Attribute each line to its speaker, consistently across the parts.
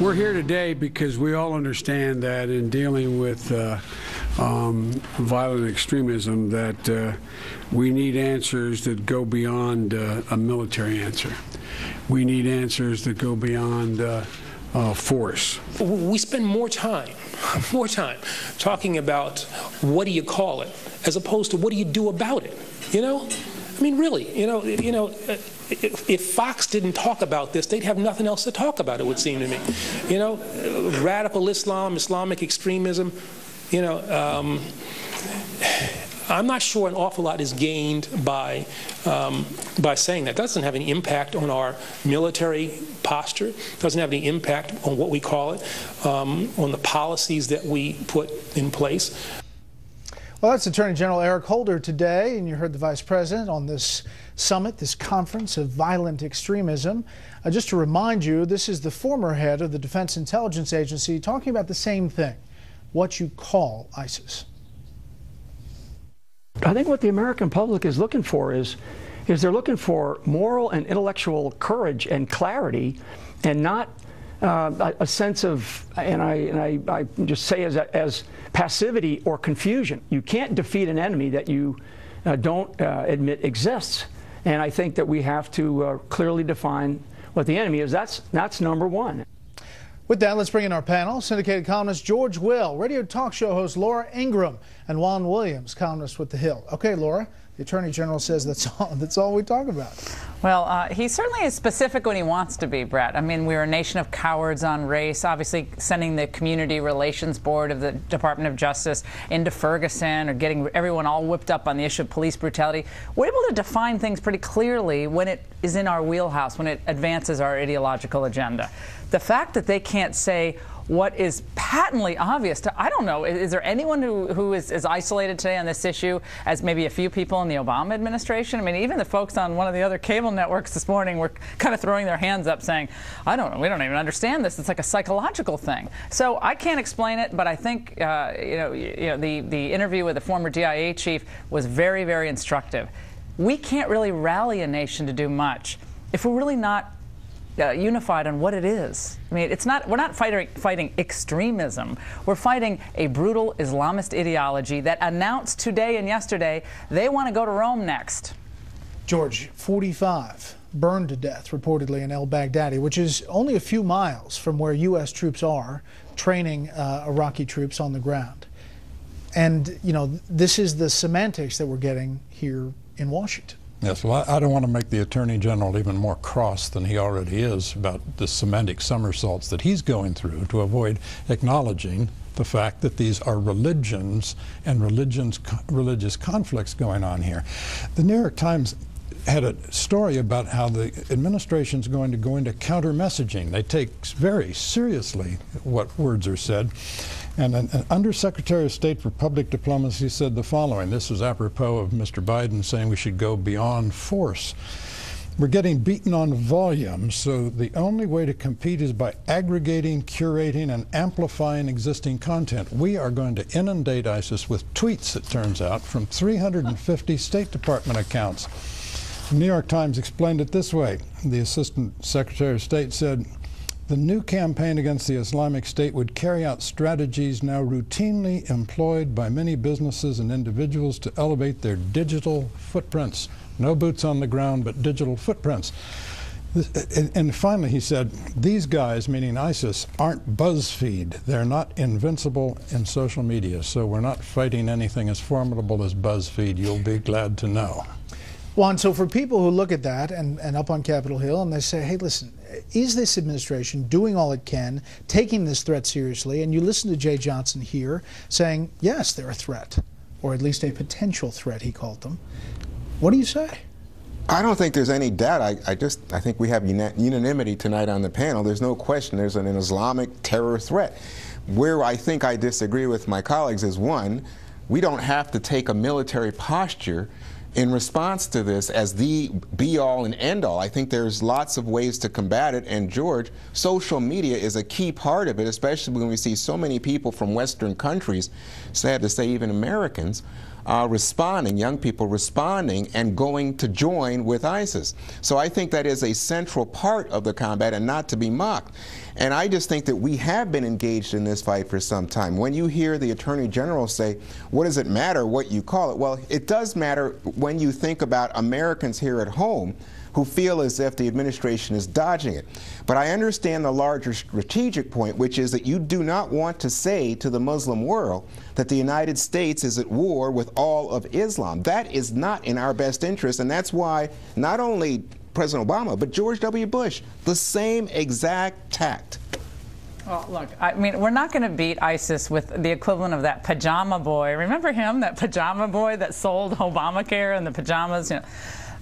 Speaker 1: We're here today because we all understand that in dealing with violent extremism that we need answers that go beyond a military answer. We need answers that go beyond force.
Speaker 2: We spend more time talking about what do you call it, as opposed to what do you do about it, you know? I mean, really, if Fox didn't talk about this, they'd have nothing else to talk about, it would seem to me. You know, radical Islam, Islamic extremism, I'm not sure an awful lot is gained by saying that. It doesn't have any impact on our military posture. It doesn't have any impact on what we call it, on the policies that we put in place.
Speaker 3: Well, that's Attorney General Eric Holder today, and you heard the Vice President on this summit, this conference of violent extremism. Just to remind you, this is the former head of the Defense Intelligence Agency talking about the same thing, what you call ISIS.
Speaker 4: I think what the American public is looking for is they're looking for moral and intellectual courage and clarity, and not a sense of, and I just say as passivity or confusion. You can't defeat an enemy that you don't admit exists. And I think that we have to clearly define what the enemy is. That's number one.
Speaker 3: With that, let's bring in our panel. Syndicated columnist George Will, radio talk show host Laura Ingraham, and Juan Williams, columnist with The Hill. Okay, Laura, the Attorney General says that's all we talk about.
Speaker 5: Well, he certainly is specific when he wants to be, Brett. I mean, we're a nation of cowards on race, obviously sending the Community Relations Board of the Department of Justice into Ferguson, or getting everyone all whipped up on the issue of police brutality. We're able to define things pretty clearly when it is in our wheelhouse, when it advances our ideological agenda. The fact that they can't say what is patently obvious I don't know, is there anyone who is isolated today on this issue as maybe a few people in the Obama administration? I mean, even the folks on one of the other cable networks this morning were kind of throwing their hands up saying, I don't know, we don't even understand this. It's like a psychological thing. So I can't explain it, but I think the interview with the former DIA chief was very, very instructive. We can't really rally a nation to do much if we're really not unified on what it is. I mean, we're not fighting extremism. We're fighting a brutal Islamist ideology that announced today and yesterday they want to go to Rome next.
Speaker 3: George, 45 burned to death reportedly in el-Baghdadi, which is only a few miles from where U.S. troops are training Iraqi troops on the ground. And, this is the semantics that we're getting here in Washington.
Speaker 6: Yes, well, I don't want to make the Attorney General even more cross than he already is about the semantic somersaults that he's going through to avoid acknowledging the fact that these are religions and religious conflicts going on here. The New York Times had a story about how the administration's going to go into counter-messaging. They take very seriously what words are said. And an Undersecretary of State for Public Diplomacy said the following. This was apropos of Mr. Biden saying we should go beyond force. We're getting beaten on volume, so the only way to compete is by aggregating, curating, and amplifying existing content. We are going to inundate ISIS with tweets, it turns out, from 350 State Department accounts. The New York Times explained it this way. The Assistant Secretary of State said, the new campaign against the Islamic State would carry out strategies now routinely employed by many businesses and individuals to elevate their digital footprints. No boots on the ground, but digital footprints. And finally, he said, these guys, meaning ISIS, aren't BuzzFeed. They're not invincible in social media, so we're not fighting anything as formidable as BuzzFeed, you'll be glad to know.
Speaker 3: Juan, so for people who look at that and up on Capitol Hill and they say, hey, listen, is this administration doing all it can, taking this threat seriously? And you listen to Jay Johnson here saying, yes, they're a threat, or at least a potential threat, he called them. What do you say?
Speaker 7: I don't think there's any doubt. I think we have unanimity tonight on the panel. There's no question there's an Islamic terror threat. Where I think I disagree with my colleagues is, one, we don't have to take a military posture in response to this as the be-all and end-all. I think there's lots of ways to combat it, and George, social media is a key part of it, especially when we see so many people from Western countries, sad to say even Americans, responding, young people responding and going to join with ISIS. So I think that is a central part of the combat and not to be mocked. And I just think that we have been engaged in this fight for some time. When you hear the Attorney General say, what does it matter what you call it? Well, it does matter when you think about Americans here at home who feel as if the administration is dodging it. But I understand the larger strategic point, which is that you do not want to say to the Muslim world that the United States is at war with all of Islam. That is not in our best interest, and that's why not only President Obama, but George W. Bush, the same exact tact.
Speaker 5: Well, look, I mean, we're not going to beat ISIS with the equivalent of that pajama boy. Remember him, that pajama boy that sold Obamacare and the pajamas? You know,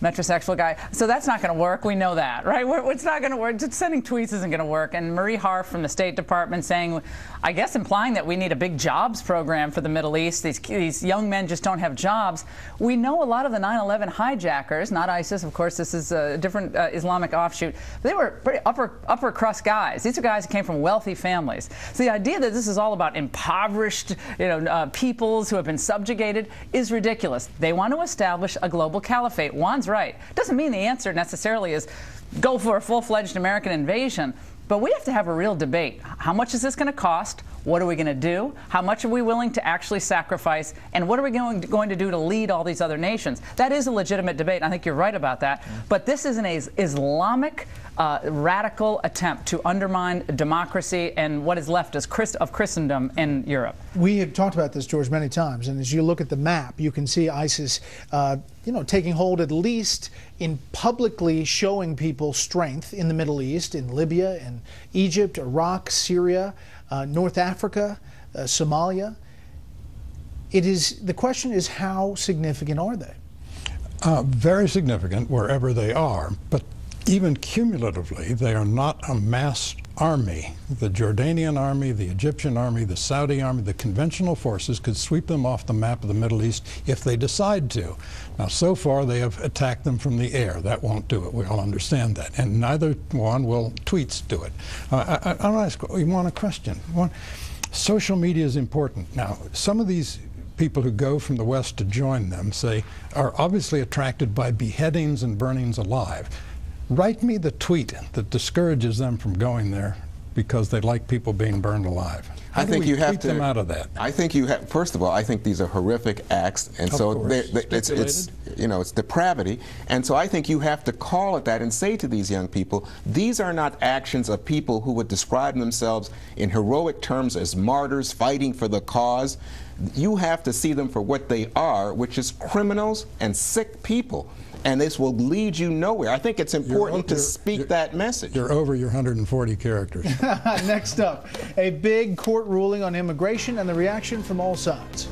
Speaker 5: metrosexual guy. So that's not going to work. We know that, right? It's not going to work. Just sending tweets isn't going to work. And Marie Harf from the State Department saying, I guess implying that we need a big jobs program for the Middle East. These young men just don't have jobs. We know a lot of the 9/11 hijackers, not ISIS, of course, this is a different Islamic offshoot. They were pretty upper crust guys. These are guys who came from wealthy families. So the idea that this is all about impoverished, peoples who have been subjugated is ridiculous. They want to establish a global caliphate. Juan's right. Doesn't mean the answer necessarily is go for a full-fledged American invasion, but we have to have a real debate. How much is this going to cost? What are we going to do? How much are we willing to actually sacrifice? And what are we going to do to lead all these other nations? That is a legitimate debate, and I think you're right about that. But this is an Islamic radical attempt to undermine democracy and what is left of Christendom in Europe.
Speaker 3: We have talked about this, George, many times, and as you look at the map, you can see ISIS taking hold at least in publicly showing people strength in the Middle East, in Libya, in Egypt, Iraq, Syria, North Africa, Somalia. The question is, how significant are they?
Speaker 6: Very significant wherever they are, but even cumulatively, they are not a mass army. The Jordanian army, the Egyptian army, the Saudi army, the conventional forces could sweep them off the map of the Middle East if they decide to. Now, so far, they have attacked them from the air. That won't do it. We all understand that. And neither one will tweets do it. I'll ask you one question. Social media is important. Now, some of these people who go from the West to join them are obviously attracted by beheadings and burnings alive. Write me the tweet that discourages them from going there because they like people being burned alive. How do we keep them out of that?
Speaker 7: I think you have. First of all, I think these are horrific acts, and so it's depravity. And so I think you have to call it that and say to these young people, these are not actions of people who would describe themselves in heroic terms as martyrs fighting for the cause. You have to see them for what they are, which is criminals and sick people. And this will lead you nowhere. I think it's important to speak that message.
Speaker 6: You're over your 140 characters.
Speaker 3: Next up, a big court ruling on immigration and the reaction from all sides.